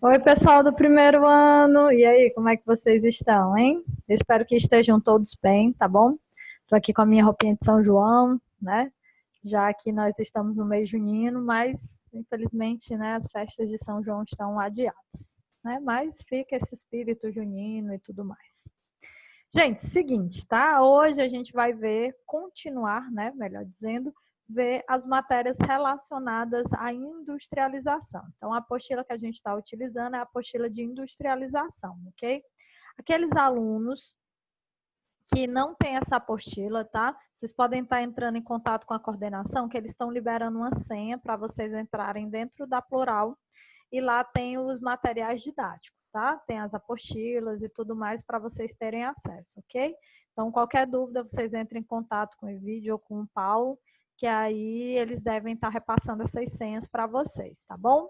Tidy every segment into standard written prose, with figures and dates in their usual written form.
Oi, pessoal do primeiro ano. E aí, como é que vocês estão, hein? Eu espero que estejam todos bem, tá bom? Tô aqui com a minha roupinha de São João, né? Já que nós estamos no mês junino, mas infelizmente, né, as festas de São João estão adiadas, né? Mas fica esse espírito junino e tudo mais. Gente, seguinte, tá? Hoje a gente vai continuar, né? Melhor dizendo, ver as matérias relacionadas à industrialização. Então, a apostila que a gente está utilizando é a apostila de industrialização, ok? Aqueles alunos que não têm essa apostila, tá? Vocês podem estar entrando em contato com a coordenação, que eles estão liberando uma senha para vocês entrarem dentro da Plural e lá tem os materiais didáticos, tá? Tem as apostilas e tudo mais para vocês terem acesso, ok? Então, qualquer dúvida, vocês entrem em contato com o Evídio ou com o Paulo, que aí eles devem estar repassando essas senhas para vocês, tá bom?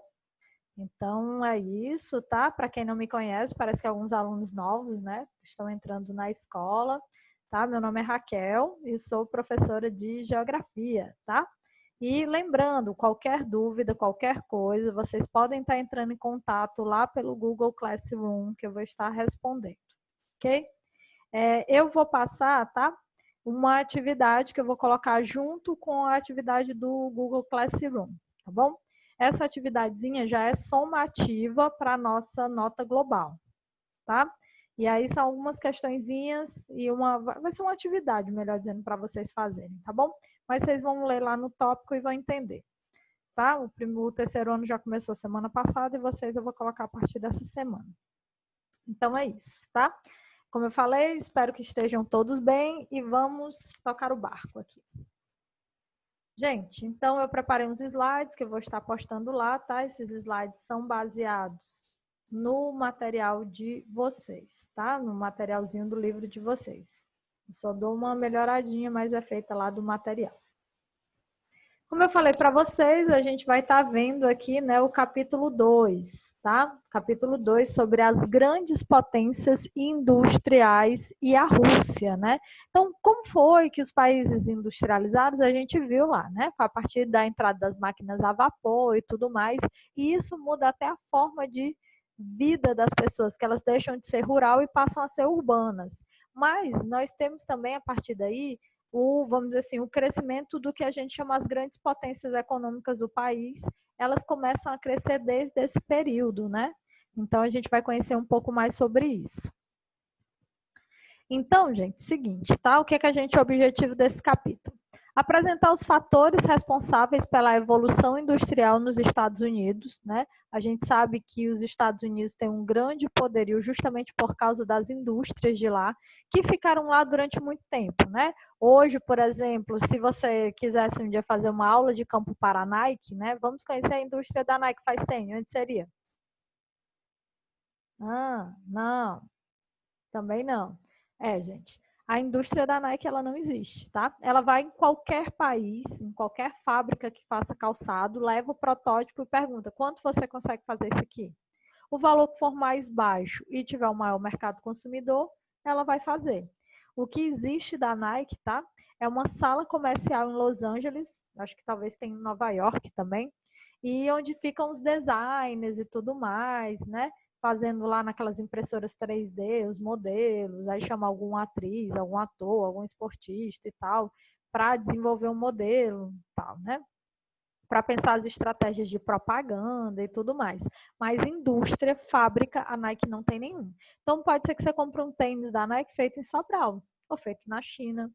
Então, é isso, tá? Para quem não me conhece, parece que alguns alunos novos, né, estão entrando na escola, tá? Meu nome é Raquel e sou professora de Geografia, tá? E lembrando, qualquer dúvida, qualquer coisa, vocês podem estar entrando em contato lá pelo Google Classroom, que eu vou estar respondendo, ok? Eu vou passar, tá? Uma atividade que eu vou colocar junto com a atividade do Google Classroom, tá bom? Essa atividadezinha já é somativa para a nossa nota global, tá? E aí são algumas questõezinhas e vai ser uma atividade, melhor dizendo, para vocês fazerem, tá bom? Mas vocês vão ler lá no tópico e vão entender, tá? O terceiro ano já começou semana passada e vocês eu vou colocar a partir dessa semana. Então é isso, tá? Como eu falei, espero que estejam todos bem e vamos tocar o barco aqui. Gente, então eu preparei uns slides que eu vou estar postando lá, tá? Esses slides são baseados no material de vocês, tá? No materialzinho do livro de vocês. Eu só dou uma melhoradinha, mas é feita lá do material. Como eu falei para vocês, a gente vai estar vendo aqui, né, o capítulo 2, tá? Capítulo 2 sobre as grandes potências industriais e a Rússia, né? Então, como foi que os países industrializados, a gente viu lá, né? A partir da entrada das máquinas a vapor e tudo mais, e isso muda até a forma de vida das pessoas, que elas deixam de ser rural e passam a ser urbanas. Mas nós temos também, a partir daí, vamos dizer assim, o crescimento do que a gente chama as grandes potências econômicas do país, elas começam a crescer desde esse período, né? Então a gente vai conhecer um pouco mais sobre isso. Então, gente, seguinte, tá? O que a gente é o objetivo desse capítulo? Apresentar os fatores responsáveis pela evolução industrial nos Estados Unidos, né? A gente sabe que os Estados Unidos têm um grande poderio justamente por causa das indústrias de lá, que ficaram lá durante muito tempo, né? Hoje, por exemplo, se você quisesse um dia fazer uma aula de campo para a Nike, né? Vamos conhecer a indústria da Nike faz tempo, onde seria? Ah, não, também não. Gente, a indústria da Nike ela não existe, tá? Ela vai em qualquer país, em qualquer fábrica que faça calçado, leva o protótipo e pergunta: quanto você consegue fazer isso aqui? O valor que for mais baixo e tiver o maior mercado consumidor, ela vai fazer. O que existe da Nike, tá? É uma sala comercial em Los Angeles, acho que talvez tenha em Nova York também, e onde ficam os designers e tudo mais, né? Fazendo lá naquelas impressoras 3D, os modelos, aí chama alguma atriz, algum ator, algum esportista e tal, para desenvolver um modelo e tal, né? Para pensar as estratégias de propaganda e tudo mais. Mas indústria, fábrica, a Nike não tem nenhum. Então pode ser que você compre um tênis da Nike feito em Sobral ou feito na China,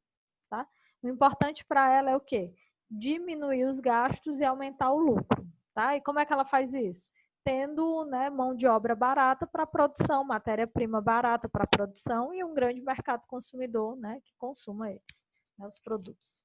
tá? O importante para ela é o quê? Diminuir os gastos e aumentar o lucro, tá? E como é que ela faz isso? Tendo, né, mão de obra barata para produção, matéria-prima barata para produção e um grande mercado consumidor, né, que consuma eles, né, os produtos.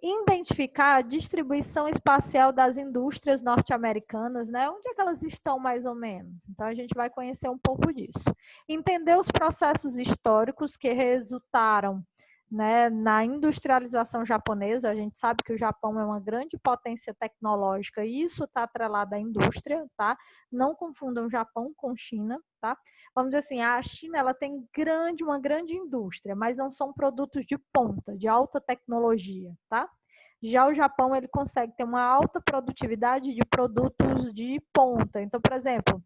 Identificar a distribuição espacial das indústrias norte-americanas, né? Onde é que elas estão mais ou menos? Então a gente vai conhecer um pouco disso. Entender os processos históricos que resultaram, né, na industrialização japonesa. A gente sabe que o Japão é uma grande potência tecnológica e isso está atrelado à indústria, tá? Não confundam Japão com China, tá? Vamos dizer assim, a China ela tem uma grande indústria, mas não são produtos de ponta, de alta tecnologia, tá? Já o Japão, ele consegue ter uma alta produtividade de produtos de ponta. Então, por exemplo,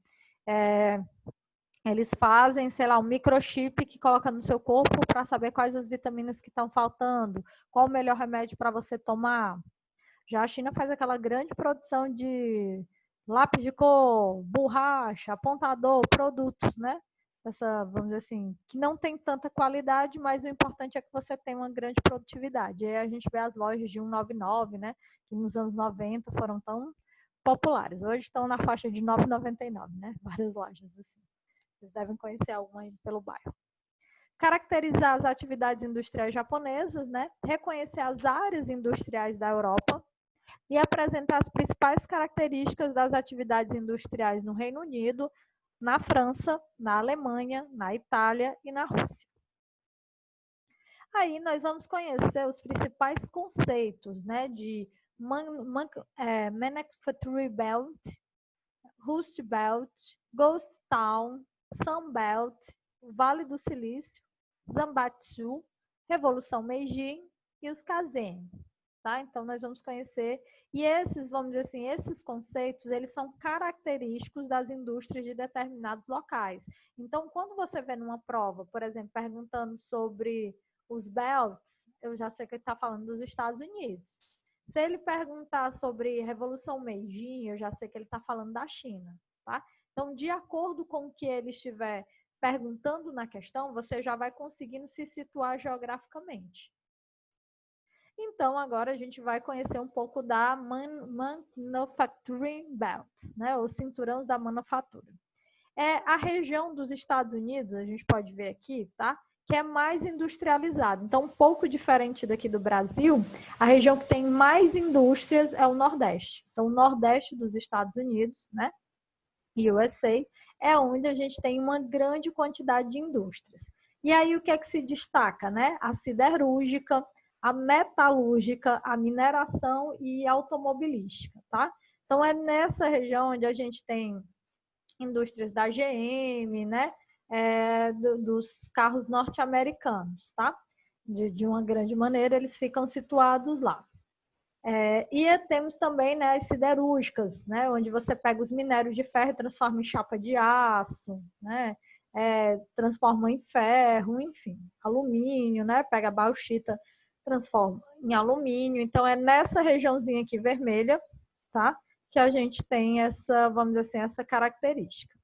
eles fazem, sei lá, um microchip que coloca no seu corpo para saber quais as vitaminas que estão faltando, qual o melhor remédio para você tomar. Já a China faz aquela grande produção de lápis de cor, borracha, apontador, produtos, né? Essa, vamos dizer assim, que não tem tanta qualidade, mas o importante é que você tenha uma grande produtividade. E aí a gente vê as lojas de 199, né? Que nos anos 90 foram tão populares. Hoje estão na faixa de 9,99, né? Várias lojas assim. Vocês devem conhecer alguma aí pelo bairro. Caracterizar as atividades industriais japonesas, né? Reconhecer as áreas industriais da Europa e apresentar as principais características das atividades industriais no Reino Unido, na França, na Alemanha, na Itália e na Rússia. Aí nós vamos conhecer os principais conceitos, né, de Manufacturing Belt, Rust Belt, Ghost Town, Sun Belt, Vale do Silício, Zanbatsu, Revolução Meiji e os Kazen. Tá? Então, nós vamos conhecer, e esses, vamos dizer assim, esses conceitos, eles são característicos das indústrias de determinados locais. Então, quando você vê numa prova, por exemplo, perguntando sobre os belts, eu já sei que ele está falando dos Estados Unidos. Se ele perguntar sobre Revolução Meiji, eu já sei que ele está falando da China, tá? Então, de acordo com o que ele estiver perguntando na questão, você já vai conseguindo se situar geograficamente. Então, agora a gente vai conhecer um pouco da Manufacturing Belts, né? Os cinturões da manufatura. É a região dos Estados Unidos, a gente pode ver aqui, tá? Que é mais industrializada. Então, um pouco diferente daqui do Brasil, a região que tem mais indústrias é o Nordeste. Então, o Nordeste dos Estados Unidos, né? USA, é onde a gente tem uma grande quantidade de indústrias. E aí, o que é que se destaca, né? A siderúrgica, a metalúrgica, a mineração e a automobilística, tá? Então, é nessa região onde a gente tem indústrias da GM, né? Dos carros norte-americanos, tá? De uma grande maneira, eles ficam situados lá. E temos também, né, as siderúrgicas, né, onde você pega os minérios de ferro e transforma em chapa de aço, né, transforma em ferro, enfim, alumínio, né, pega a bauxita, transforma em alumínio. Então, é nessa regiãozinha aqui vermelha, tá, que a gente tem essa, vamos dizer assim, essa característica.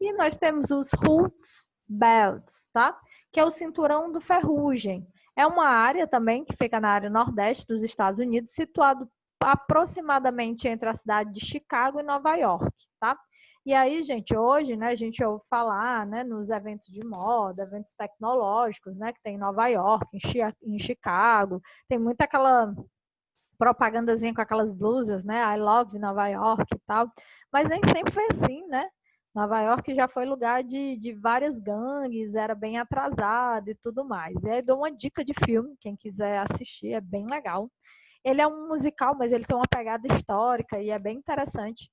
E nós temos os Rust Belts, tá, que é o cinturão do ferrugem. É uma área também que fica na área nordeste dos Estados Unidos, situado aproximadamente entre a cidade de Chicago e Nova York, tá? E aí, gente, hoje, né, a gente ouve falar, né, nos eventos de moda, eventos tecnológicos, né, que tem em Nova York, em Chicago, tem muita aquela propagandazinha com aquelas blusas, né, I love Nova York e tal, mas nem sempre foi assim, né? Nova York já foi lugar de várias gangues, era bem atrasado e tudo mais. E aí dou uma dica de filme, quem quiser assistir, é bem legal. Ele é um musical, mas ele tem uma pegada histórica e é bem interessante,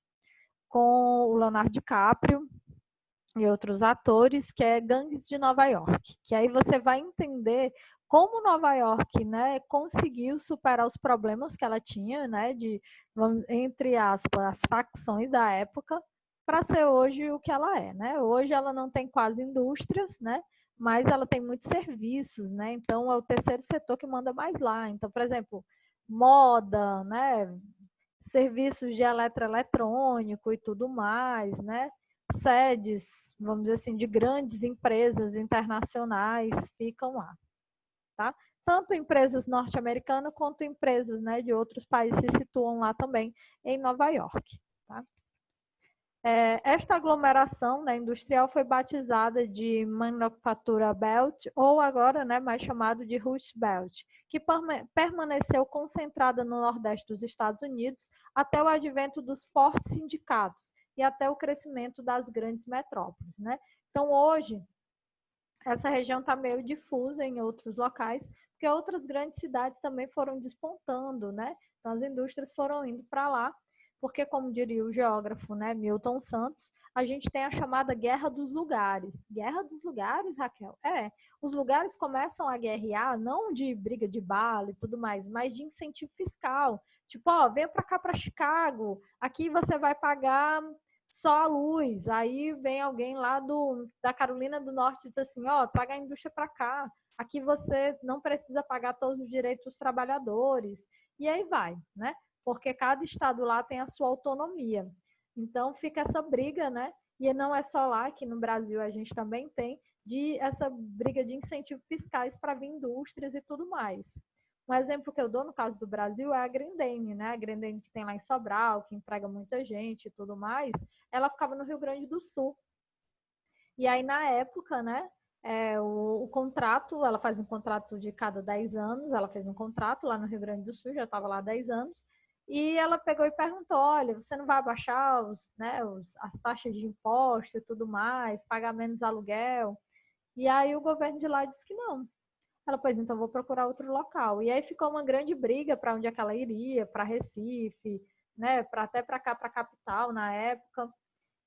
com o Leonardo DiCaprio e outros atores, que é Gangues de Nova York. Que aí você vai entender como Nova York, né, conseguiu superar os problemas que ela tinha, né, entre aspas, as facções da época, para ser hoje o que ela é, né? Hoje ela não tem quase indústrias, né? Mas ela tem muitos serviços, né? Então é o terceiro setor que manda mais lá. Então, por exemplo, moda, né? Serviços de eletroeletrônico e tudo mais, né? Sedes, vamos dizer assim, de grandes empresas internacionais ficam lá, tá? Tanto empresas norte-americanas quanto empresas, né, de outros países se situam lá também em Nova York, tá? Esta aglomeração, né, industrial foi batizada de Manufacturing Belt, ou agora, né, mais chamado de Rust Belt, que permaneceu concentrada no Nordeste dos Estados Unidos até o advento dos fortes sindicatos e até o crescimento das grandes metrópoles, né? Então, hoje, essa região está meio difusa em outros locais, porque outras grandes cidades também foram despontando, né? Então, as indústrias foram indo para lá. porque, como diria o geógrafo, né, Milton Santos, a gente tem a chamada Guerra dos Lugares. Guerra dos Lugares, Raquel? Os lugares começam a guerrear, não de briga de bala e tudo mais, mas de incentivo fiscal. Tipo, ó, vem para cá, para Chicago, aqui você vai pagar só a luz. Aí vem alguém lá da Carolina do Norte e diz assim, ó, traga a indústria para cá. Aqui você não precisa pagar todos os direitos dos trabalhadores. E aí vai, né? Porque cada estado lá tem a sua autonomia. Então fica essa briga, né? E não é só lá, que no Brasil a gente também tem, essa briga de incentivos fiscais para vir indústrias e tudo mais. Um exemplo que eu dou no caso do Brasil é a Grendene, né? A Grendene que tem lá em Sobral, que emprega muita gente e tudo mais, ela ficava no Rio Grande do Sul. E aí, na época, né, o contrato, ela faz um contrato de cada 10 anos, ela fez um contrato lá no Rio Grande do Sul, já estava lá há 10 anos, e ela pegou e perguntou, olha, você não vai abaixar as taxas de imposto e tudo mais, pagar menos aluguel? E aí o governo de lá disse que não. Ela, pois então vou procurar outro local. E aí ficou uma grande briga para onde é que ela iria, para Recife, né, até para cá, para a capital na época.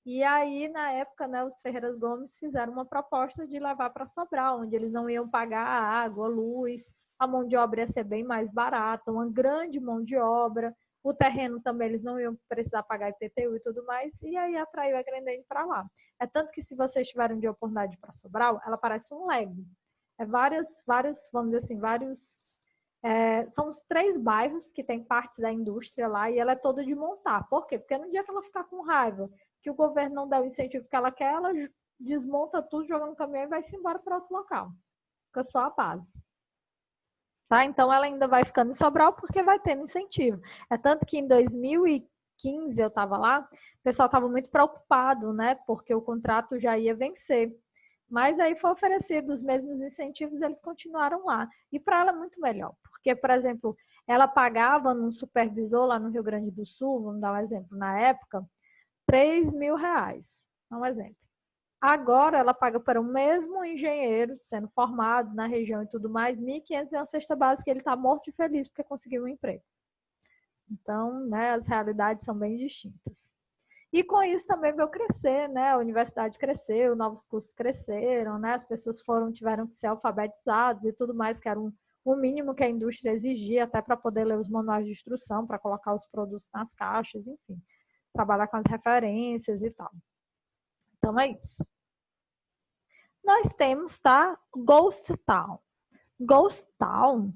E aí, na época, né, os Ferreiras Gomes fizeram uma proposta de levar para Sobral, onde eles não iam pagar a água, a luz, a mão de obra ia ser bem mais barata, uma grande mão de obra, o terreno também eles não iam precisar pagar IPTU e tudo mais, e aí atraiu a Grendene para lá. É tanto que se vocês tiverem de oportunidade para Sobral, ela parece um Lego. Vários, vamos dizer assim, são os 3 bairros que tem partes da indústria lá e ela é toda de montar. Por quê? Porque no dia que ela ficar com raiva, que o governo não dá o incentivo que ela quer, ela desmonta tudo, joga no caminhão e vai-se embora para outro local. Fica só a base. Tá? Então ela ainda vai ficando em Sobral porque vai tendo incentivo. É tanto que em 2015 eu estava lá, o pessoal estava muito preocupado, né? Porque o contrato já ia vencer. Mas aí foi oferecido os mesmos incentivos, eles continuaram lá. E para ela é muito melhor, porque, por exemplo, ela pagava num supervisor lá no Rio Grande do Sul, vamos dar um exemplo, na época, R$ 3.000. Um exemplo. Agora ela paga para o mesmo engenheiro, sendo formado na região e tudo mais, 1.500 e uma cesta básica, ele está morto e feliz porque conseguiu um emprego. Então, né, as realidades são bem distintas. E com isso também veio crescer, né? A universidade cresceu, novos cursos cresceram, né? As pessoas tiveram que ser alfabetizadas e tudo mais, que era o mínimo que a indústria exigia, até para poder ler os manuais de instrução, para colocar os produtos nas caixas, enfim, trabalhar com as referências e tal. Então é isso. Nós temos, tá? Ghost Town. Ghost Town?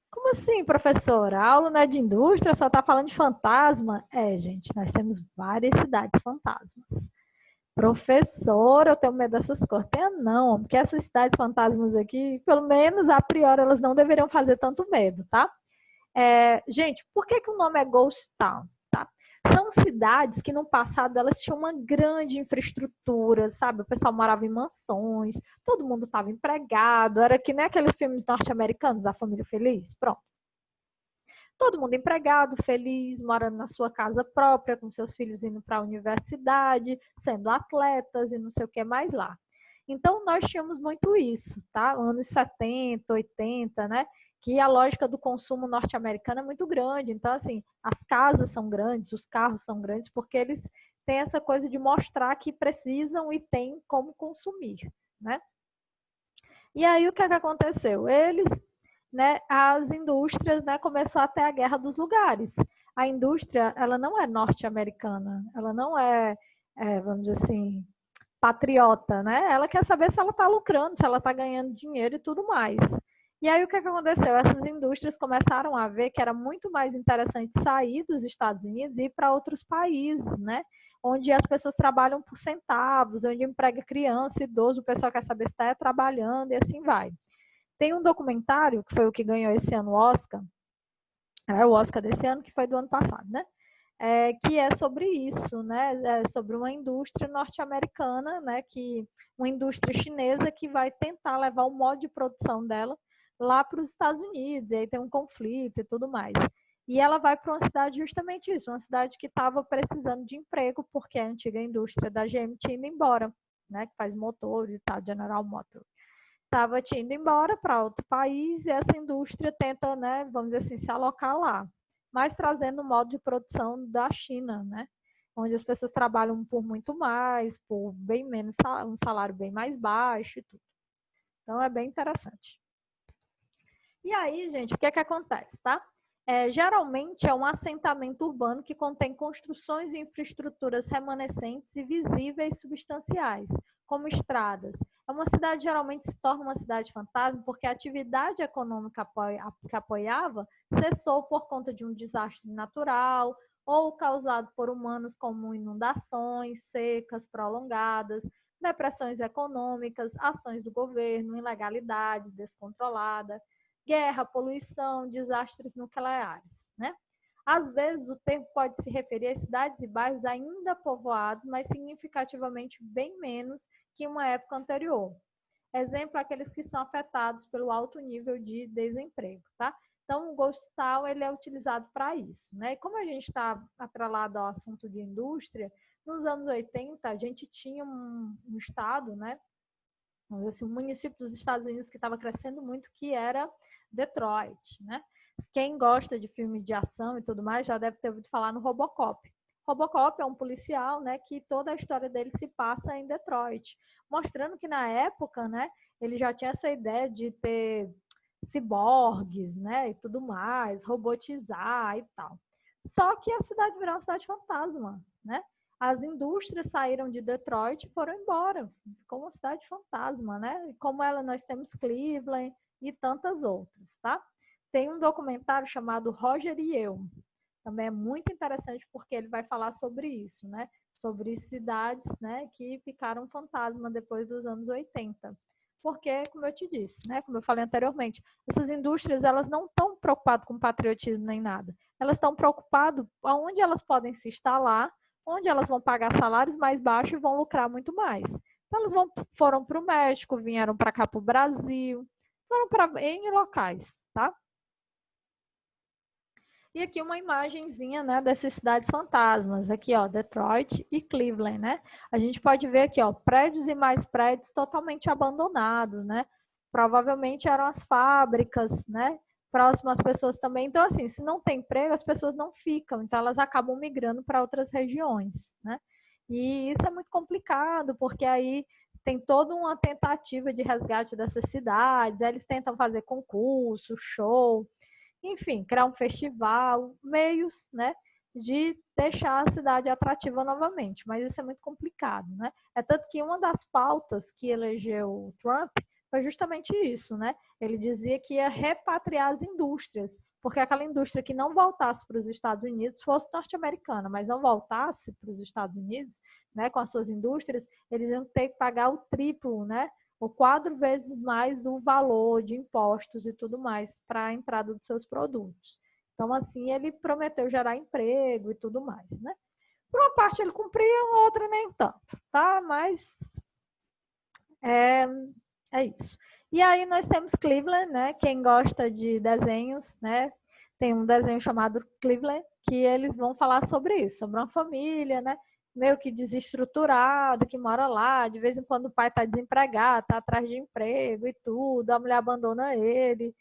Como assim, professora? A aula não é de indústria, só está falando de fantasma? Gente, nós temos várias cidades fantasmas. Professora, eu tenho medo dessas coisas. Não, porque essas cidades fantasmas aqui, pelo menos a priori, elas não deveriam fazer tanto medo, tá? Gente, por que o nome é Ghost Town? Tá? São cidades que no passado elas tinham uma grande infraestrutura, sabe? O pessoal morava em mansões, todo mundo estava empregado, era que nem aqueles filmes norte-americanos da Família Feliz, pronto. Todo mundo empregado, feliz, morando na sua casa própria, com seus filhos indo para a universidade, sendo atletas e não sei o que mais lá. Então, nós tínhamos muito isso, tá? Anos 70, 80, né? Que a lógica do consumo norte-americano é muito grande. Então, assim, as casas são grandes, os carros são grandes, porque eles têm essa coisa de mostrar que precisam e têm como consumir, né? E aí, o que aconteceu? Né, as indústrias, né, começou até a guerra dos lugares. A indústria, ela não é norte-americana, ela não vamos dizer assim, patriota, né? Ela quer saber se ela está lucrando, se ela está ganhando dinheiro e tudo mais. E aí o que aconteceu? Essas indústrias começaram a ver que era muito mais interessante sair dos Estados Unidos e ir para outros países, né? Onde as pessoas trabalham por centavos, onde emprega criança, idoso, o pessoal quer saber se está trabalhando e assim vai. Tem um documentário, que foi o que ganhou esse ano o Oscar desse ano, que foi do ano passado, né? Que é sobre isso, né? É sobre uma indústria norte-americana, né? Uma indústria chinesa que vai tentar levar o modo de produção dela lá para os Estados Unidos, e aí tem um conflito e tudo mais. E ela vai para uma cidade justamente isso, uma cidade que estava precisando de emprego, porque a antiga indústria da GM tinha ido embora, né? Que faz motores e tal, General Motors. Estava indo embora para outro país e essa indústria tenta, né, vamos dizer assim, se alocar lá. mas trazendo o modo de produção da China, né? Onde as pessoas trabalham por muito mais, por bem menos, um salário bem mais baixo e tudo. Então, é bem interessante. E aí, gente, o que é que acontece, tá? Geralmente é um assentamento urbano que contém construções e infraestruturas remanescentes e visíveis substanciais, como estradas. É uma cidade geralmente se torna uma cidade fantasma porque a atividade econômica que apoiava cessou por conta de um desastre natural ou causado por humanos, como inundações, secas prolongadas, depressões econômicas, ações do governo, ilegalidade descontrolada, guerra, poluição, desastres nucleares, né? Às vezes, o termo pode se referir a cidades e bairros ainda povoados, mas significativamente bem menos que uma época anterior. Exemplo, aqueles que são afetados pelo alto nível de desemprego, tá? Então, o ghost town, ele é utilizado para isso, né? E como a gente está atrelado ao assunto de indústria, nos anos 80, a gente tinha um estado, né? Assim, um município dos Estados Unidos que estava crescendo muito, que era Detroit, né? Quem gosta de filme de ação e tudo mais já deve ter ouvido falar no Robocop. Robocop é um policial, né, que toda a história dele se passa em Detroit, mostrando que na época, né, ele já tinha essa ideia de ter ciborgues, né, e tudo mais, robotizar e tal. Só que a cidade virou uma cidade fantasma, né? As indústrias saíram de Detroit e foram embora. Ficou uma cidade fantasma, né? Como ela, nós temos Cleveland e tantas outras, tá? Tem um documentário chamado Roger e Eu. Também é muito interessante porque ele vai falar sobre isso, né? Sobre cidades, né, que ficaram fantasma depois dos anos 80. Porque, como eu te disse, né, como eu falei anteriormente, essas indústrias, elas não estão preocupadas com patriotismo nem nada. Elas estão preocupadas aonde elas podem se instalar, onde elas vão pagar salários mais baixos e vão lucrar muito mais. Então, elas foram para o México, vieram para cá para o Brasil, foram para N locais, tá? E aqui uma imagenzinha, né, dessas cidades fantasmas, aqui, ó, Detroit e Cleveland, né? A gente pode ver aqui, ó, prédios e mais prédios totalmente abandonados, né? Provavelmente eram as fábricas, né? Próximas às pessoas também. Então, assim, se não tem emprego, as pessoas não ficam, então elas acabam migrando para outras regiões, né? E isso é muito complicado, porque aí tem toda uma tentativa de resgate dessas cidades, eles tentam fazer concurso, show, enfim, criar um festival, meios, né, de deixar a cidade atrativa novamente, mas isso é muito complicado, né? É tanto que uma das pautas que elegeu o Trump foi justamente isso, né? Ele dizia que ia repatriar as indústrias, porque aquela indústria que não voltasse para os Estados Unidos fosse norte-americana, mas não voltasse para os Estados Unidos, né, com as suas indústrias, eles iam ter que pagar o triplo, né, ou 4 vezes mais o valor de impostos e tudo mais para a entrada dos seus produtos. Então, assim, ele prometeu gerar emprego e tudo mais, né? Por uma parte ele cumpria, outra nem tanto, tá? Mas é isso. E aí nós temos Cleveland, né? Quem gosta de desenhos, né? Tem um desenho chamado Cleveland, que eles vão falar sobre isso, sobre uma família, né? Meio que desestruturado, que mora lá, de vez em quando o pai está desempregado, está atrás de emprego e tudo, a mulher abandona ele,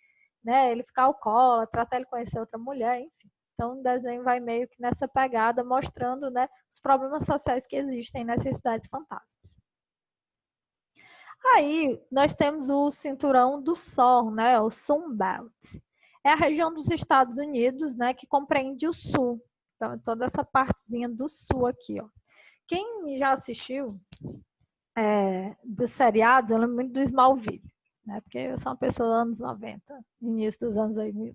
né? Ele fica alcoólatra, até ele conhecer outra mulher, enfim. Então o desenho vai meio que nessa pegada, mostrando, né, os problemas sociais que existem nessas cidades fantasmas. Aí nós temos o cinturão do Sol, né, o Sun Belt. É a região dos Estados Unidos, né, que compreende o sul. Então, toda essa partezinha do sul aqui, ó. Quem já assistiu dos seriados, eu lembro muito do Smallville, né, porque eu sou uma pessoa dos anos 90, início dos anos 2000.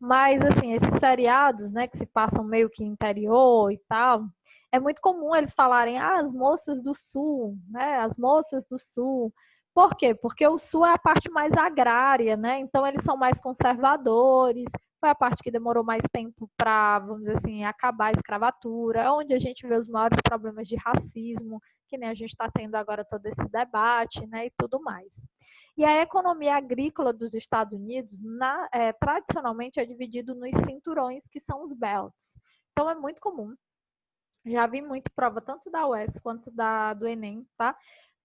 Mas, assim, esses seriados, né, que se passam meio que interior e tal, é muito comum eles falarem, as moças do sul, né, as moças do sul. Por quê? Porque o sul é a parte mais agrária, né, então eles são mais conservadores, foi a parte que demorou mais tempo para, vamos dizer assim, acabar a escravatura, é onde a gente vê os maiores problemas de racismo, que nem a gente está tendo agora todo esse debate, né, e tudo mais. E a economia agrícola dos Estados Unidos, tradicionalmente, é dividido nos cinturões, que são os belts. Então, é muito comum. Já vi muito prova, tanto da UES quanto do Enem, tá?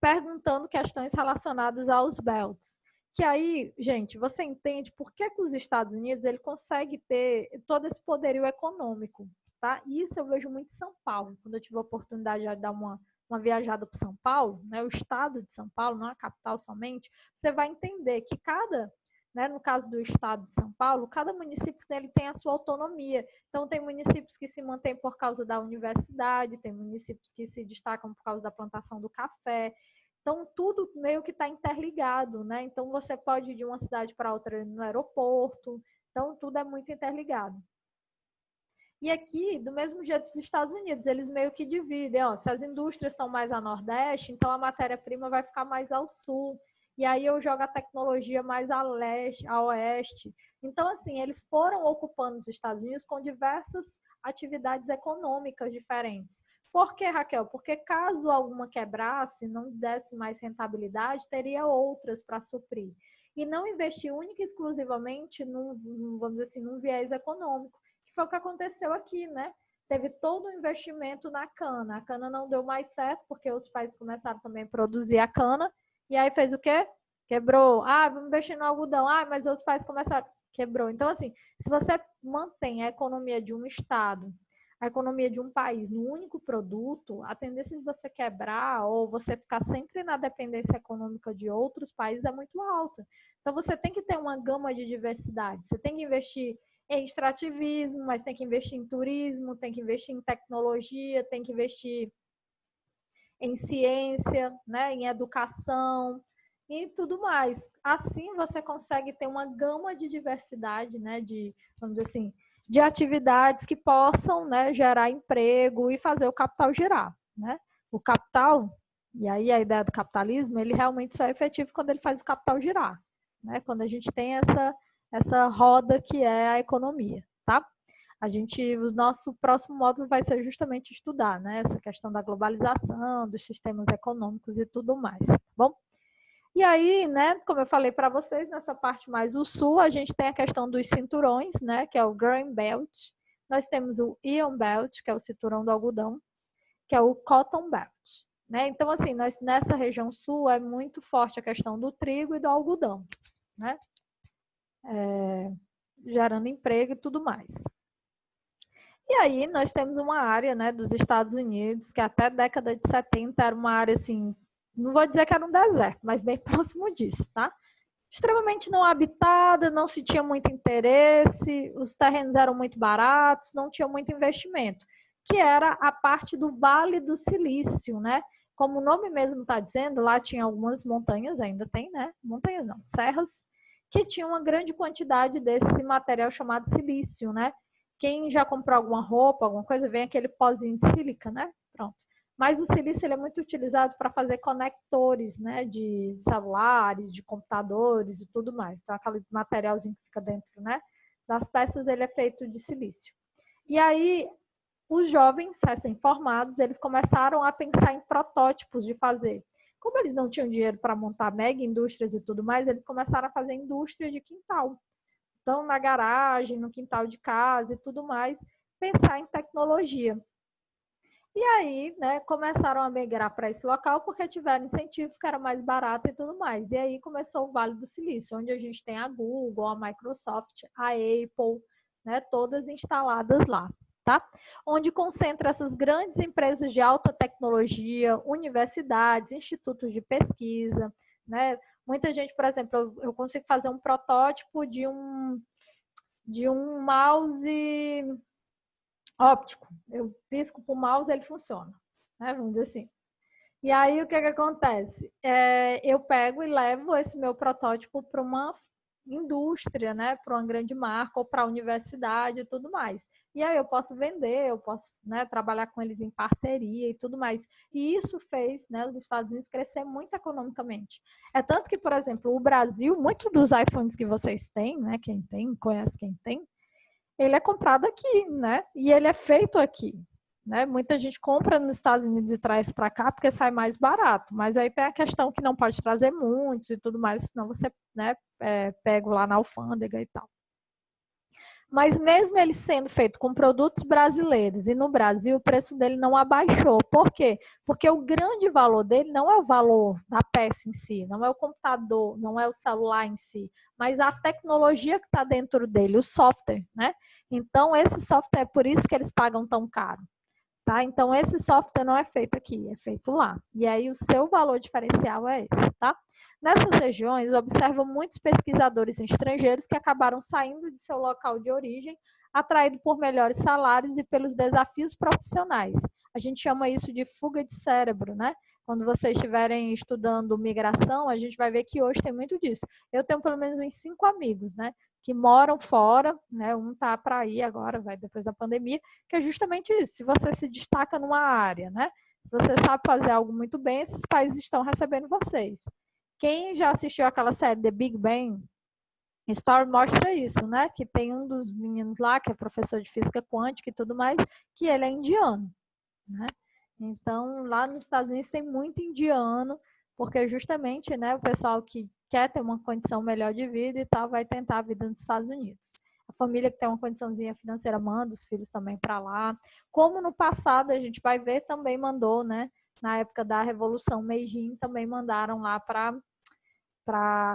Perguntando questões relacionadas aos belts, Que aí, gente, você entende por que os Estados Unidos ele consegue ter todo esse poderio econômico, tá? Isso eu vejo muito em São Paulo. Quando eu tive a oportunidade de dar uma viajada para São Paulo, né, o estado de São Paulo, não a capital somente, você vai entender que né, no caso do estado de São Paulo, cada município ele tem a sua autonomia. Então, tem municípios que se mantêm por causa da universidade, tem municípios que se destacam por causa da plantação do café. Então, tudo meio que está interligado, né? Então, você pode ir de uma cidade para outra no aeroporto. Então, tudo é muito interligado. E aqui, do mesmo jeito dos Estados Unidos, eles meio que dividem, ó, se as indústrias estão mais a nordeste, então a matéria-prima vai ficar mais ao sul. E aí eu jogo a tecnologia mais a leste, a oeste. Então, assim, eles foram ocupando os Estados Unidos com diversas atividades econômicas diferentes. Por que, Raquel? Porque caso alguma quebrasse, não desse mais rentabilidade, teria outras para suprir. E não investir única e exclusivamente vamos dizer assim, num viés econômico. Foi o que aconteceu aqui, né? Teve todo o investimento na cana. A cana não deu mais certo, porque os países começaram também a produzir a cana. E aí fez o quê? Quebrou. Ah, vamos investir no algodão. Ah, mas os países começaram. Quebrou. Então, assim, se você mantém a economia de um estado, a economia de um país no único produto, a tendência de você quebrar ou você ficar sempre na dependência econômica de outros países é muito alta. Então, você tem que ter uma gama de diversidade. Você tem que investir em extrativismo, mas tem que investir em turismo, tem que investir em tecnologia, tem que investir em ciência, né, em educação e tudo mais. Assim você consegue ter uma gama de diversidade, né, de, vamos dizer assim, de atividades que possam, né, gerar emprego e fazer o capital girar, né? O capital, e aí a ideia do capitalismo, ele realmente só é efetivo quando ele faz o capital girar, né? Quando a gente tem essa roda que é a economia, tá? O nosso próximo módulo vai ser justamente estudar, né, essa questão da globalização, dos sistemas econômicos e tudo mais, tá bom? E aí, né, como eu falei para vocês, nessa parte mais do sul, a gente tem a questão dos cinturões, né, que é o Grain Belt. Nós temos o Iron Belt, que é o cinturão do algodão, que é o Cotton Belt, né? Então, assim, nessa região sul é muito forte a questão do trigo e do algodão, né? Gerando emprego e tudo mais. E aí nós temos uma área, né, dos Estados Unidos, que até a década de 70 era uma área assim, não vou dizer que era um deserto, mas bem próximo disso, tá? Extremamente não habitada, não se tinha muito interesse, os terrenos eram muito baratos, não tinha muito investimento, que era a parte do Vale do Silício, né? Como o nome mesmo está dizendo, lá tinha algumas montanhas, ainda tem, né? Montanhas não, serras, que tinham uma grande quantidade desse material chamado silício, né? Quem já comprou alguma roupa, alguma coisa, vem aquele pozinho de sílica, né? Pronto. Mas o silício ele é muito utilizado para fazer conectores, né, de celulares, de computadores e tudo mais. Então, aquele materialzinho que fica dentro, né, das peças, ele é feito de silício. E aí, os jovens recém-formados, eles começaram a pensar em protótipos de fazer. Como eles não tinham dinheiro para montar mega indústrias e tudo mais, eles começaram a fazer indústria de quintal. Então, na garagem, no quintal de casa e tudo mais, pensar em tecnologia. E aí, né, começaram a migrar para esse local porque tiveram incentivo que era mais barato e tudo mais. E aí começou o Vale do Silício, onde a gente tem a Google, a Microsoft, a Apple, né, todas instaladas lá, tá? Onde concentra essas grandes empresas de alta tecnologia, universidades, institutos de pesquisa, né? Muita gente, por exemplo, eu consigo fazer um protótipo de um mouse óptico. Eu pisco para o mouse, ele funciona, né? Vamos dizer assim. E aí, o que acontece? Eu pego e levo esse meu protótipo para uma indústria, né? Para uma grande marca ou para a universidade e tudo mais. E aí eu posso vender, eu posso, né, trabalhar com eles em parceria e tudo mais. E isso fez, né, os Estados Unidos crescer muito economicamente. É tanto que, por exemplo, o Brasil, muitos dos iPhones que vocês têm, né? Quem tem, conhece quem tem, ele é comprado aqui, né? E ele é feito aqui, né? Muita gente compra nos Estados Unidos e traz para cá porque sai mais barato, mas aí tem a questão que não pode trazer muitos e tudo mais, senão você, né, pega lá na alfândega e tal. Mas mesmo ele sendo feito com produtos brasileiros e no Brasil, o preço dele não abaixou. Por quê? Porque o grande valor dele não é o valor da peça em si, não é o computador, não é o celular em si, mas a tecnologia que está dentro dele, o software, né? Então, esse software é por isso que eles pagam tão caro. Tá? Então, esse software não é feito aqui, é feito lá. E aí, o seu valor diferencial é esse, tá? Nessas regiões, observam muitos pesquisadores estrangeiros que acabaram saindo de seu local de origem, atraídos por melhores salários e pelos desafios profissionais. A gente chama isso de fuga de cérebro, né? Quando vocês estiverem estudando migração, a gente vai ver que hoje tem muito disso. Eu tenho pelo menos uns 5 amigos, né? Que moram fora, né? Um tá para ir agora, vai depois da pandemia, que é justamente isso. Se você se destaca numa área, né? Se você sabe fazer algo muito bem, esses países estão recebendo vocês. Quem já assistiu aquela série The Big Bang Story mostra isso, né? Que tem um dos meninos lá, que é professor de física quântica e tudo mais, que ele é indiano, né? Então, lá nos Estados Unidos tem muito indiano, porque justamente, né, o pessoal que quer ter uma condição melhor de vida e tal, vai tentar a vida nos Estados Unidos. A família que tem uma condiçãozinha financeira manda os filhos também para lá. Como no passado, a gente vai ver, também mandou, né? Na época da Revolução Meiji, também mandaram lá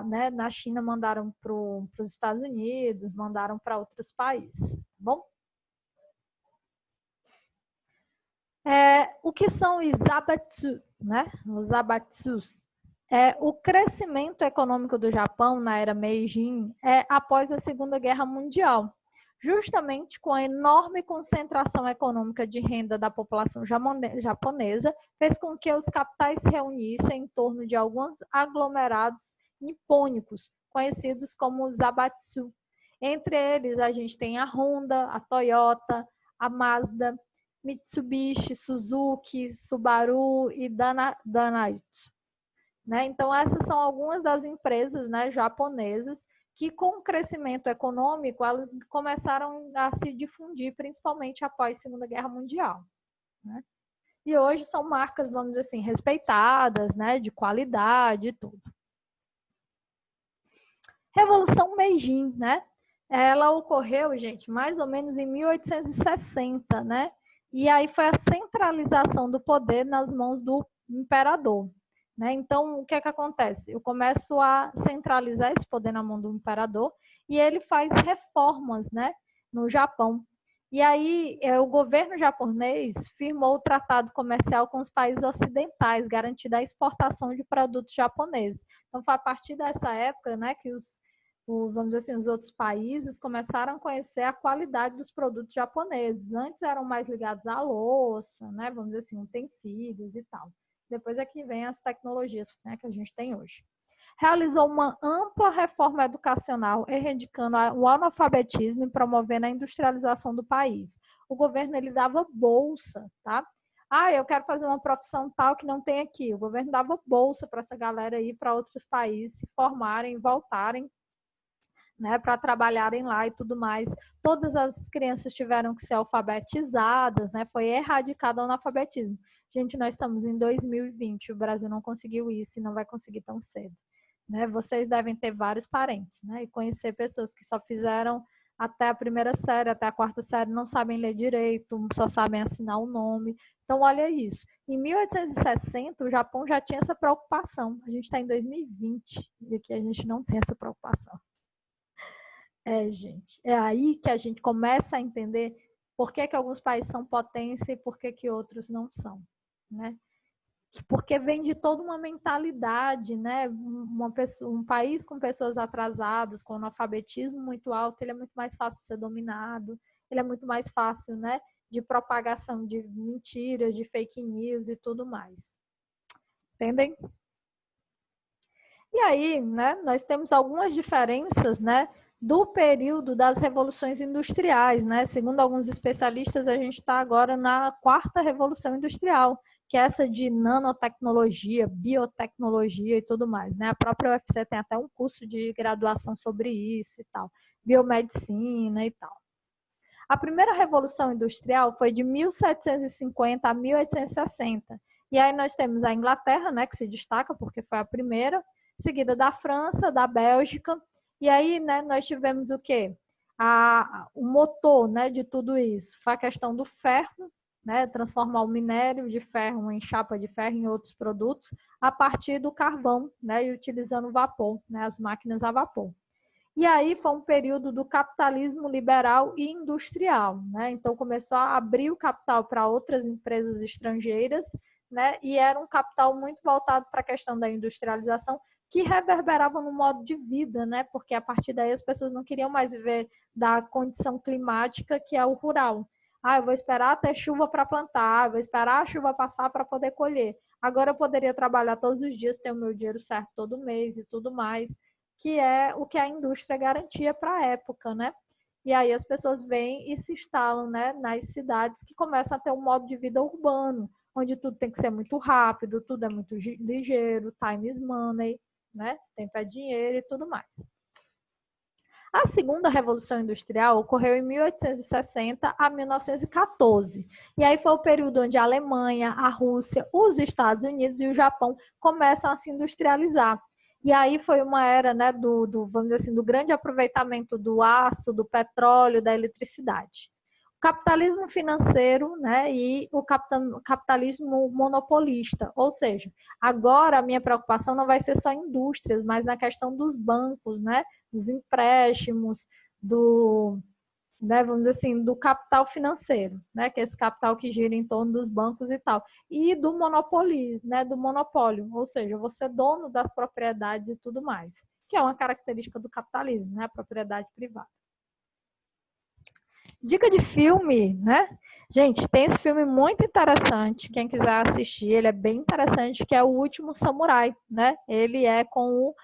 né, na China mandaram para os Estados Unidos, mandaram para outros países, tá bom? O que são os zabatsu, né? Os zabatsus? O crescimento econômico do Japão na era Meiji após a Segunda Guerra Mundial, justamente com a enorme concentração econômica de renda da população japonesa, fez com que os capitais se reunissem em torno de alguns aglomerados nipônicos, conhecidos como zabatsu. Entre eles, a gente tem a Honda, a Toyota, a Mazda, Mitsubishi, Suzuki, Subaru e Daihatsu. Né? Então, essas são algumas das empresas, né, japonesas que, com o crescimento econômico, elas começaram a se difundir, principalmente após a Segunda Guerra Mundial. Né? E hoje são marcas, vamos dizer assim, respeitadas, né, de qualidade e tudo. Revolução Meiji, né? Ela ocorreu, gente, mais ou menos em 1860, né? E aí foi a centralização do poder nas mãos do imperador. Né? Então, o que é que acontece? Eu começo a centralizar esse poder na mão do imperador e ele faz reformas, né, no Japão. E aí, o governo japonês firmou o tratado comercial com os países ocidentais, garantindo a exportação de produtos japoneses. Então, foi a partir dessa época, né, que vamos dizer assim, os outros países começaram a conhecer a qualidade dos produtos japoneses. Antes eram mais ligados à louça, né, vamos dizer assim, utensílios e tal. Depois é que vem as tecnologias, né, que a gente tem hoje. Realizou uma ampla reforma educacional, erradicando o analfabetismo e promovendo a industrialização do país. O governo ele dava bolsa, tá? Eu quero fazer uma profissão tal que não tem aqui. O governo dava bolsa para essa galera ir para outros países, se formarem, voltarem, né, para trabalharem lá e tudo mais. Todas as crianças tiveram que ser alfabetizadas, né? Foi erradicado o analfabetismo. Gente, nós estamos em 2020, o Brasil não conseguiu isso e não vai conseguir tão cedo. Né? Vocês devem ter vários parentes, né? E conhecer pessoas que só fizeram até a primeira série, até a quarta série, não sabem ler direito, só sabem assinar o nome. Então, olha isso. Em 1860, o Japão já tinha essa preocupação. A gente está em 2020 e aqui a gente não tem essa preocupação. Gente, é aí que a gente começa a entender por que alguns países são potência e por que outros não são, né? Porque vem de toda uma mentalidade, né? Um país com pessoas atrasadas, com analfabetismo muito alto, ele é muito mais fácil de ser dominado, ele é muito mais fácil, né, de propagação de mentiras, de fake news e tudo mais. Entendem? E aí, né, nós temos algumas diferenças, né, do período das revoluções industriais, né? Segundo alguns especialistas, a gente está agora na quarta revolução industrial, que é essa de nanotecnologia, biotecnologia e tudo mais, né? A própria UFC tem até um curso de graduação sobre isso e tal, biomedicina e tal. A primeira revolução industrial foi de 1750 a 1860. E aí nós temos a Inglaterra, né, que se destaca porque foi a primeira, seguida da França, da Bélgica. E aí, né, nós tivemos o quê? o motor, né, de tudo isso foi a questão do ferro, né, transformar o minério de ferro em chapa de ferro em outros produtos a partir do carvão, né, e utilizando vapor, né, as máquinas a vapor. E aí foi um período do capitalismo liberal e industrial, né? Então começou a abrir o capital para outras empresas estrangeiras, né? E era um capital muito voltado para a questão da industrialização, que reverberava no modo de vida, né? Porque a partir daí as pessoas não queriam mais viver da condição climática que é o rural. Eu vou esperar ter chuva para plantar, vou esperar a chuva passar para poder colher. Agora eu poderia trabalhar todos os dias, ter o meu dinheiro certo todo mês e tudo mais, que é o que a indústria garantia para a época, né? E aí as pessoas vêm e se instalam, né, nas cidades, que começam a ter um modo de vida urbano, onde tudo tem que ser muito rápido, tudo é muito ligeiro, time is money, né? Tempo é dinheiro e tudo mais. A segunda Revolução Industrial ocorreu em 1860 a 1914. E aí foi o período onde a Alemanha, a Rússia, os Estados Unidos e o Japão começam a se industrializar. E aí foi uma era, né, vamos dizer assim, do grande aproveitamento do aço, do petróleo, da eletricidade. O capitalismo financeiro, né, e o capitalismo monopolista, ou seja, agora a minha preocupação não vai ser só indústrias, mas na questão dos bancos, né, dos empréstimos, né, vamos dizer assim, do capital financeiro, né, que é esse capital que gira em torno dos bancos e tal, e do monopólio, né, do monopólio, ou seja, você é dono das propriedades e tudo mais, que é uma característica do capitalismo, né, a propriedade privada. Dica de filme, né? Gente, tem esse filme muito interessante, quem quiser assistir, ele é bem interessante, que é O Último Samurai, né? Ele é com o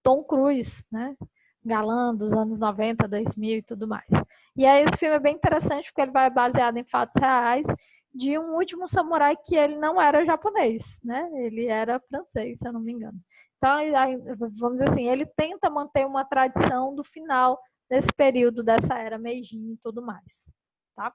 Tom Cruise, né? Galã dos anos 90, 2000 e tudo mais. E aí esse filme é bem interessante porque ele vai baseado em fatos reais de um último samurai que ele não era japonês, né? Ele era francês, se eu não me engano. Então, vamos dizer assim, ele tenta manter uma tradição do final desse período dessa era Meiji e tudo mais, tá?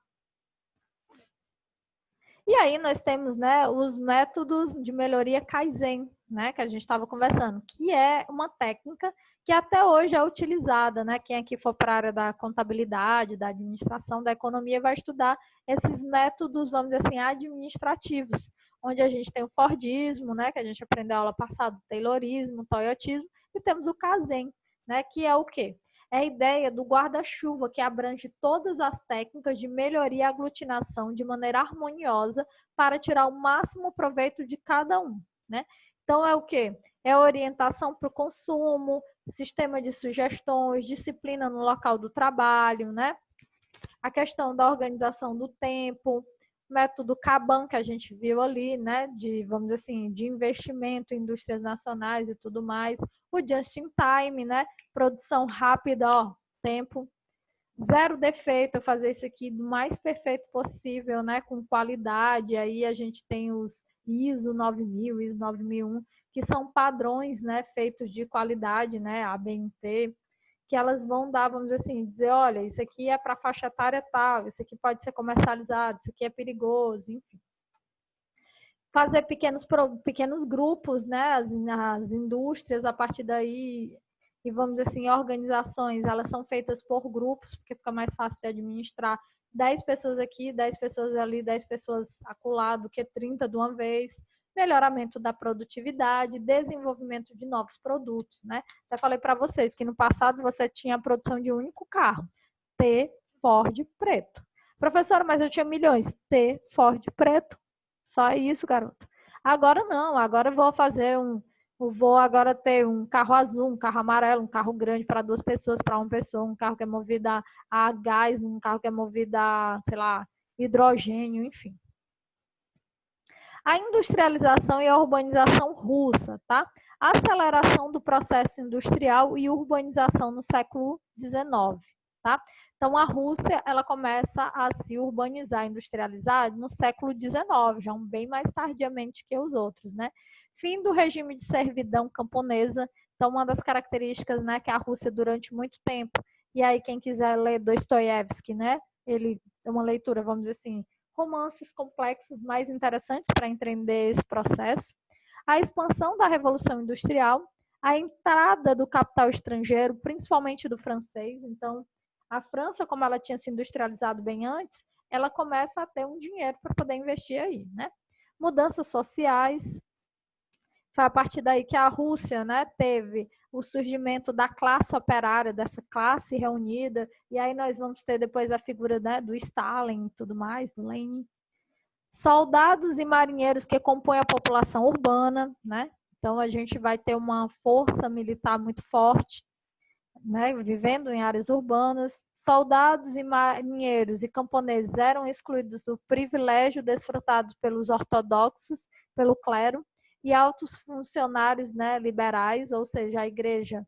E aí nós temos, né, os métodos de melhoria Kaizen, né, que a gente estava conversando, que é uma técnica que até hoje é utilizada, né? Quem aqui for para a área da contabilidade, da administração, da economia, vai estudar esses métodos, vamos dizer assim, administrativos, onde a gente tem o Fordismo, né, que a gente aprendeu na aula passada, o Taylorismo, o Toyotismo, e temos o Kaizen, né, que é o quê? É a ideia do guarda-chuva, que abrange todas as técnicas de melhoria e aglutinação de maneira harmoniosa para tirar o máximo proveito de cada um, né? Então, é o quê? É orientação para o consumo, sistema de sugestões, disciplina no local do trabalho, né? A questão da organização do tempo, método Kanban, que a gente viu ali, né, de, vamos dizer assim, de investimento em indústrias nacionais e tudo mais, o just in time, né, produção rápida, ó, tempo, zero defeito, fazer isso aqui do mais perfeito possível, né, com qualidade, aí a gente tem os ISO 9000, ISO 9001, que são padrões, né, feitos de qualidade, né, ABNT, que elas vão dar, vamos dizer, olha, isso aqui é para faixa etária tal, isso aqui pode ser comercializado, isso aqui é perigoso, enfim. Fazer pequenos grupos, né, as indústrias, a partir daí, e vamos dizer assim, organizações, elas são feitas por grupos, porque fica mais fácil de administrar 10 pessoas aqui, 10 pessoas ali, 10 pessoas acolá, do que 30 de uma vez. Melhoramento da produtividade, desenvolvimento de novos produtos, né? Até falei para vocês que no passado você tinha a produção de um único carro, T Ford preto. Professora, mas eu tinha milhões, T Ford preto. Só isso, garoto. Agora não, agora eu vou fazer vou agora ter um carro azul, um carro amarelo, um carro grande para 2 pessoas, para uma pessoa, um carro que é movido a gás, um carro que é movido a, sei lá, hidrogênio, enfim. A industrialização e a urbanização russa, tá? A aceleração do processo industrial e urbanização no século XIX, tá? Então, a Rússia, ela começa a se urbanizar, industrializar no século XIX, já bem mais tardiamente que os outros, né? Fim do regime de servidão camponesa. Então, uma das características, né, que a Rússia durante muito tempo, e aí quem quiser ler Dostoiévski, né, ele é uma leitura, vamos dizer assim, romances complexos mais interessantes para entender esse processo, a expansão da Revolução Industrial, a entrada do capital estrangeiro, principalmente do francês. Então, A França, como ela tinha se industrializado bem antes, ela começa a ter um dinheiro para poder investir aí, né? Mudanças sociais. Foi a partir daí que a Rússia, né, teve o surgimento da classe operária, dessa classe reunida, e aí nós vamos ter depois a figura, né, do Stalin e tudo mais, do Lenin. Soldados e marinheiros que compõem a população urbana, né? Então a gente vai ter uma força militar muito forte, né, vivendo em áreas urbanas. Soldados e marinheiros e camponeses eram excluídos do privilégio desfrutado pelos ortodoxos, pelo clero, e altos funcionários, né, liberais, ou seja, a igreja,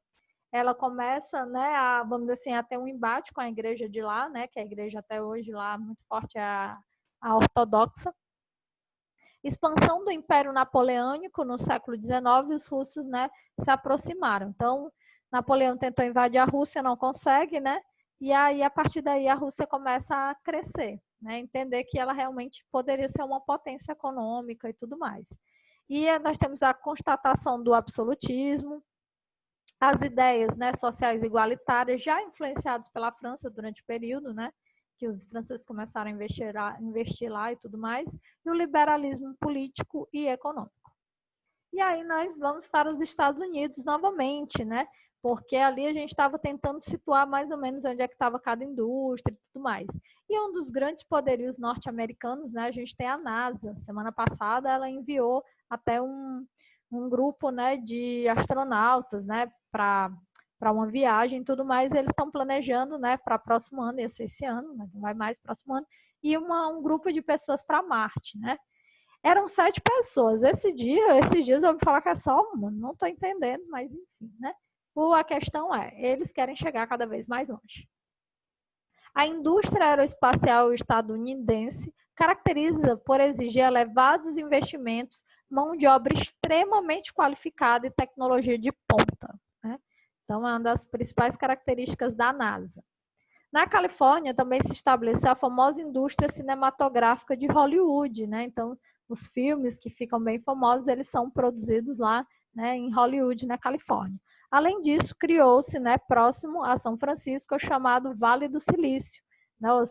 ela começa, né, vamos dizer assim, a ter um embate com a igreja de lá, né, que a igreja até hoje lá muito forte é a ortodoxa. Expansão do Império Napoleônico no século XIX, os russos, né, se aproximaram. Então, Napoleão tentou invadir a Rússia, não consegue, né? E aí, a partir daí, a Rússia começa a crescer, né? Entender que ela realmente poderia ser uma potência econômica e tudo mais. E nós temos a constatação do absolutismo, as ideias, né, sociais igualitárias, já influenciadas pela França durante o período, né? Que os franceses começaram a investir lá e tudo mais, e o liberalismo político e econômico. E aí nós vamos para os Estados Unidos novamente, né? Porque ali a gente estava tentando situar mais ou menos onde é que estava cada indústria e tudo mais. E um dos grandes poderios norte-americanos, né? A gente tem a NASA. Semana passada ela enviou até um grupo, né, de astronautas, né, para uma viagem e tudo mais. Eles estão planejando, né, para próximo ano, esse ano, mas não vai mais próximo ano, e um grupo de pessoas para Marte, né? Eram 7 pessoas. Esses dias eu vou falar que é só uma, não estou entendendo, mas enfim, né? A questão é, eles querem chegar cada vez mais longe. A indústria aeroespacial estadunidense caracteriza por exigir elevados investimentos, mão de obra extremamente qualificada e tecnologia de ponta, né? Então, é uma das principais características da NASA. Na Califórnia também se estabeleceu a famosa indústria cinematográfica de Hollywood, né? Então, os filmes que ficam bem famosos, eles são produzidos lá, né, em Hollywood, na Califórnia. Além disso, criou-se, né, próximo a São Francisco, o chamado Vale do Silício, né, o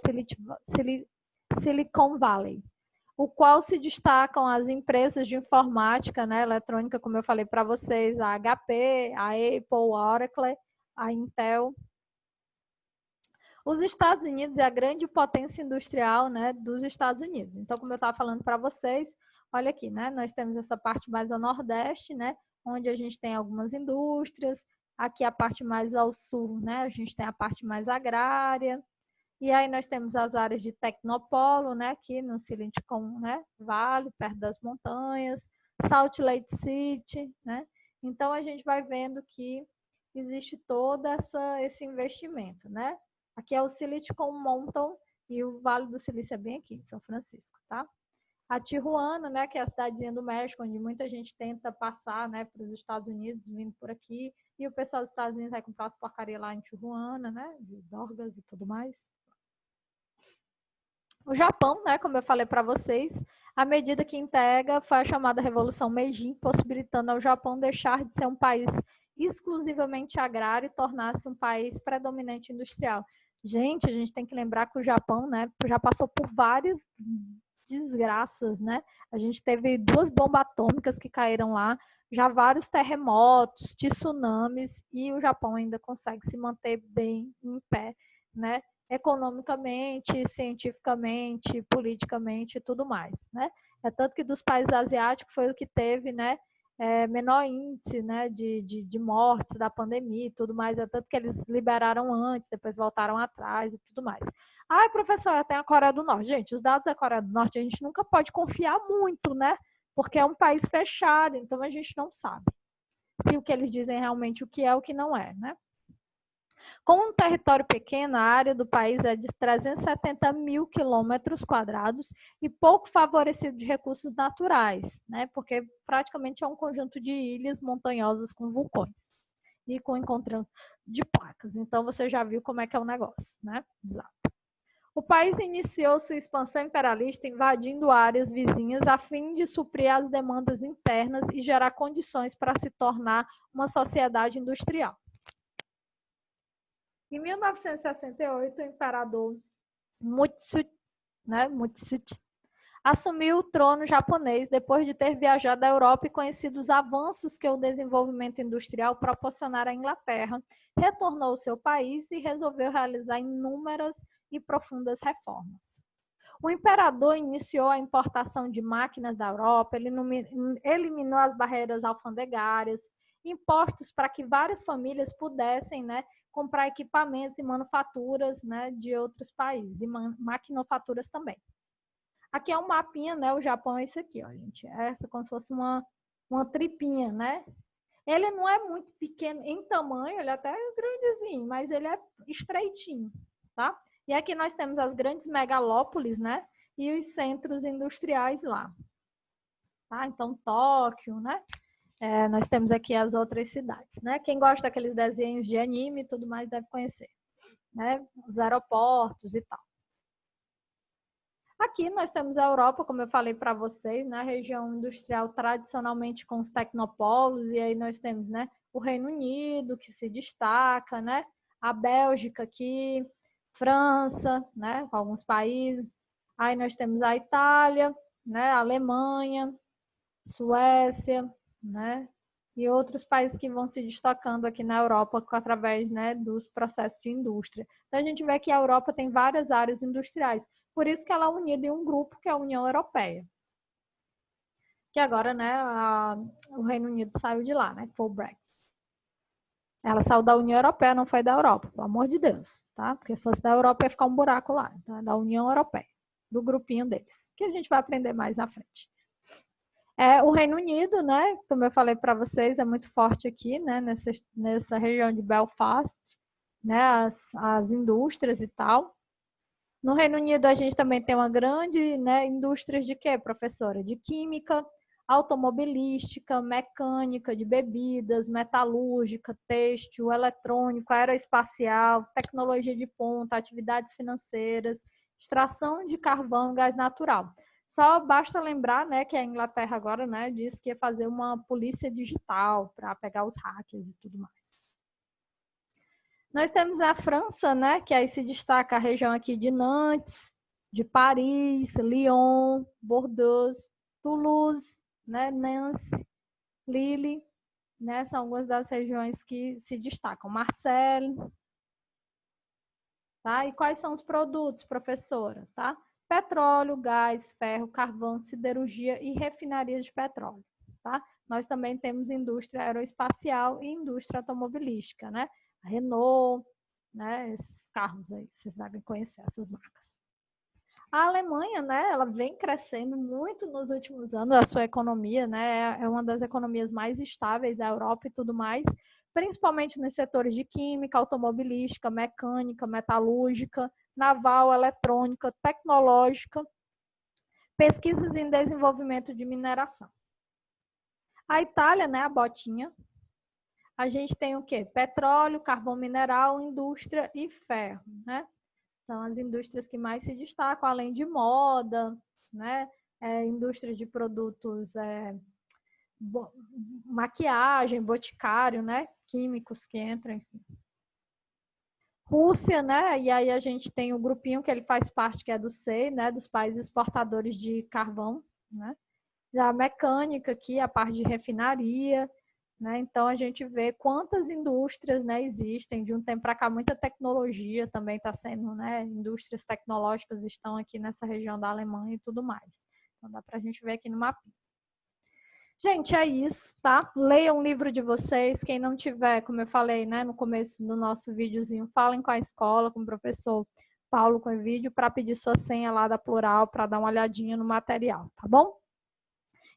Silicon Valley, o qual se destacam as empresas de informática, né, eletrônica, como eu falei para vocês, a HP, a Apple, a Oracle, a Intel. Os Estados Unidos é a grande potência industrial, né, dos Estados Unidos. Então, como eu estava falando para vocês, olha aqui, né, nós temos essa parte mais ao nordeste, né, onde a gente tem algumas indústrias. Aqui a parte mais ao sul, né, a gente tem a parte mais agrária. E aí nós temos as áreas de tecnopolo, né, aqui no Silicon, né, Vale, perto das montanhas, Salt Lake City, né. Então, a gente vai vendo que existe todo esse investimento, né. Aqui é o Silicon Mountain e o Vale do Silício é bem aqui, em São Francisco, tá? A Tijuana, né, que é a cidadezinha do México, onde muita gente tenta passar, né, para os Estados Unidos, vindo por aqui, e o pessoal dos Estados Unidos vai comprar as porcarias lá em Tijuana, né, de drogas e tudo mais. O Japão, né, como eu falei para vocês, a medida que integra foi a chamada Revolução Meiji, possibilitando ao Japão deixar de ser um país exclusivamente agrário e tornar-se um país predominante industrial. Gente, a gente tem que lembrar que o Japão, né, já passou por várias desgraças, né? A gente teve 2 bombas atômicas que caíram lá, já vários terremotos, tsunamis, e o Japão ainda consegue se manter bem em pé, né? Economicamente, cientificamente, politicamente e tudo mais, né? É tanto que dos países asiáticos foi o que teve, né, menor índice, né, de mortes da pandemia e tudo mais, é tanto que eles liberaram antes, depois voltaram atrás e tudo mais. Ai, professor, tem a Coreia do Norte. Gente, os dados da Coreia do Norte a gente nunca pode confiar muito, né? Porque é um país fechado, então a gente não sabe se o que eles dizem é realmente o que é o que não é, né? Com um território pequeno, a área do país é de 370 mil quilômetros quadrados e pouco favorecido de recursos naturais, né? Porque praticamente é um conjunto de ilhas montanhosas com vulcões e com encontro de placas. Então, você já viu como é que é o negócio, né? Exato. O país iniciou sua expansão imperialista invadindo áreas vizinhas a fim de suprir as demandas internas e gerar condições para se tornar uma sociedade industrial. Em 1968, o imperador Mutsuchi assumiu o trono japonês depois de ter viajado à Europa e conhecido os avanços que o desenvolvimento industrial proporcionara à Inglaterra, retornou ao seu país e resolveu realizar inúmeras e profundas reformas. O imperador iniciou a importação de máquinas da Europa, ele eliminou as barreiras alfandegárias, impostos para que várias famílias pudessem, né, comprar equipamentos e manufaturas, né, de outros países, e maquinofaturas também. Aqui é um mapinha, né? O Japão é esse aqui, ó, gente. Essa como se fosse uma tripinha, né? Ele não é muito pequeno em tamanho, ele é até grandezinho, mas ele é estreitinho, tá? E aqui nós temos as grandes megalópolis, né? E os centros industriais lá. Tá? Então, Tóquio, né? Nós temos aqui as outras cidades, né? Quem gosta daqueles desenhos de anime e tudo mais deve conhecer, né? Os aeroportos e tal. Aqui nós temos a Europa, como eu falei para vocês, na região industrial tradicionalmente com os tecnopolos, e aí nós temos, né, o Reino Unido, que se destaca, né, a Bélgica aqui, França, né, com alguns países. Aí nós temos a Itália, né, a Alemanha, Suécia, né, e outros países que vão se destacando aqui na Europa através, né, dos processos de indústria. Então, a gente vê que a Europa tem várias áreas industriais, por isso que ela é unida em um grupo que é a União Europeia. Que agora, né, o Reino Unido saiu de lá, né, que foi o Brexit. Ela saiu da União Europeia, não foi da Europa, pelo amor de Deus, tá? Porque se fosse da Europa ia ficar um buraco lá, então é da União Europeia, do grupinho deles, que a gente vai aprender mais na frente. O Reino Unido, né, como eu falei para vocês, é muito forte aqui, né, nessa região de Belfast, né, as indústrias e tal. No Reino Unido a gente também tem uma grande, né, indústria de quê, professora? De química, automobilística, mecânica, de bebidas, metalúrgica, têxtil, eletrônico, aeroespacial, tecnologia de ponta, atividades financeiras, extração de carvão e gás natural. Só basta lembrar, né, que a Inglaterra agora, né, disse que ia fazer uma polícia digital para pegar os hackers e tudo mais. Nós temos a França, né, que aí se destaca a região aqui de Nantes, de Paris, Lyon, Bordeaux, Toulouse, né, Nancy, Lille, né, são algumas das regiões que se destacam. Marseille, tá? E quais são os produtos, professora, tá? Petróleo, gás, ferro, carvão, siderurgia e refinarias de petróleo, tá? Nós também temos indústria aeroespacial e indústria automobilística, né? A Renault, né? Esses carros aí, vocês devem conhecer essas marcas. A Alemanha, né? Ela vem crescendo muito nos últimos anos, a sua economia, né? É uma das economias mais estáveis da Europa e tudo mais, principalmente nos setores de química, automobilística, mecânica, metalúrgica, naval, eletrônica, tecnológica, pesquisas em desenvolvimento de mineração. A Itália, né? A botinha. A gente tem o quê? Petróleo, carvão mineral, indústria e ferro, né? São as indústrias que mais se destacam, além de moda, né? Indústria de produtos, maquiagem, boticário, né? Químicos que entram, enfim. Rússia, né? E aí a gente tem o grupinho que ele faz parte, que é do SEI, né? Dos países exportadores de carvão, né? Já a mecânica aqui, a parte de refinaria, né? Então, a gente vê quantas indústrias, né, existem. De um tempo para cá, muita tecnologia também está sendo, né? Indústrias tecnológicas estão aqui nessa região da Alemanha e tudo mais. Então, dá para a gente ver aqui no mapinha. Gente, é isso, tá? Leiam o livro de vocês. Quem não tiver, como eu falei, né, no começo do nosso videozinho, falem com a escola, com o professor Paulo com o vídeo, para pedir sua senha lá da Plural, para dar uma olhadinha no material, tá bom?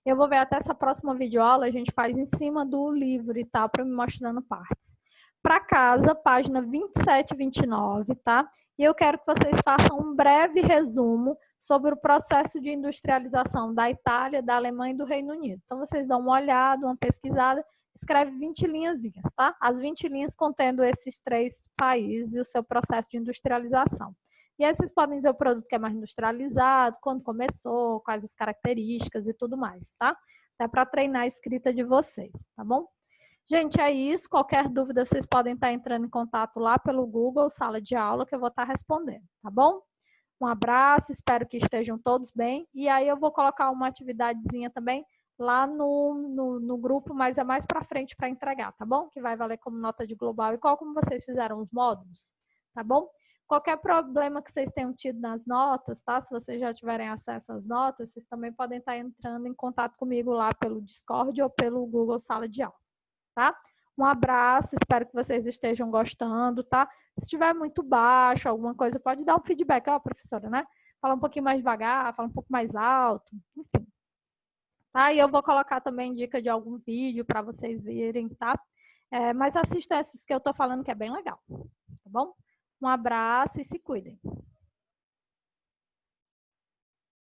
Eu vou ver até essa próxima videoaula, a gente faz em cima do livro e tal, para me mostrando partes. Para casa, página 27 e 29, tá? E eu quero que vocês façam um breve resumo sobre o processo de industrialização da Itália, da Alemanha e do Reino Unido. Então, vocês dão uma olhada, uma pesquisada, escreve 20 linhazinhas, tá? As 20 linhas contendo esses 3 países e o seu processo de industrialização. E aí vocês podem dizer o produto que é mais industrializado, quando começou, quais as características e tudo mais, tá? Até para treinar a escrita de vocês, tá bom? Gente, é isso. Qualquer dúvida, vocês podem estar entrando em contato lá pelo Google, sala de aula, que eu vou estar respondendo, tá bom? Um abraço, espero que estejam todos bem. E aí eu vou colocar uma atividadezinha também lá no grupo, mas é mais para frente para entregar, tá bom? Que vai valer como nota de global, igual como vocês fizeram os módulos, tá bom? Qualquer problema que vocês tenham tido nas notas, tá? Se vocês já tiverem acesso às notas, vocês também podem estar entrando em contato comigo lá pelo Discord ou pelo Google Sala de Aula, tá? Um abraço, espero que vocês estejam gostando, tá? Se estiver muito baixo, alguma coisa, pode dar um feedback, ó, professora, né? Fala um pouquinho mais devagar, fala um pouco mais alto, enfim. Tá? E eu vou colocar também dica de algum vídeo para vocês verem, tá? Mas assistam esses que eu tô falando que é bem legal, tá bom? Um abraço e se cuidem.